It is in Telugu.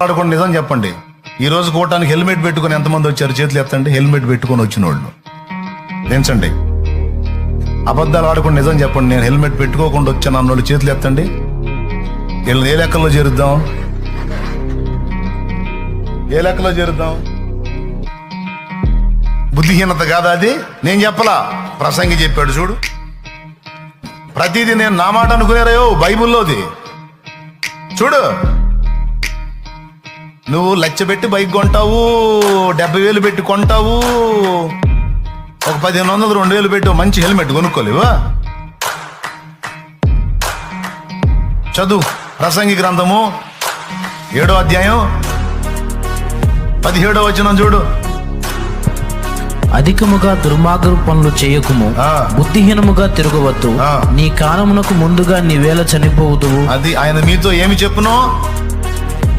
ఆడకుండా నిజం చెప్పండి. ఈ రోజు కోటానికి హెల్మెట్ పెట్టుకుని ఎంతమంది వచ్చారు? చేతులు ఎత్తండి. హెల్మెట్ పెట్టుకొని వచ్చిన వాళ్ళు దించండి. అబద్ధాలు ఆడకుండా నిజం చెప్పండి. నేను హెల్మెట్ పెట్టుకోకుండా వచ్చాను అన్నోళ్ళు చేతులు ఎత్తండి. వీళ్ళని ఏ లెక్కలో చేరుద్దాం? ఏ లెక్కలో చేరుద్దాం? బుద్ధిహీనత కాదా అది? నేను చెప్పలా, ప్రసంగి చెప్పాడు. చూడు, ప్రతిదీ నేను నా మాట అనుకునేరాయో బైబుల్లోది. చూడు, నువ్వు 1,00,000 పెట్టి బైక్ కొంటావు, 70,000 పెట్టి కొంటావు, ఒక 1,500 2,000 పెట్టి మంచి హెల్మెట్ కొనుక్కోలేవా? చదువు ప్రసంగి గ్రంథము 7వ అధ్యాయం 17వ వచనం చూడు. అధికముగా దుర్మార్గ పనులు చేయకుము, బుద్ధిహీనముగా తిరగవద్దు, నీ కాలమునకు ముందుగా నీవేళ చనిపోవుదువు. అది ఆయన మీతో ఏమి చెప్పును?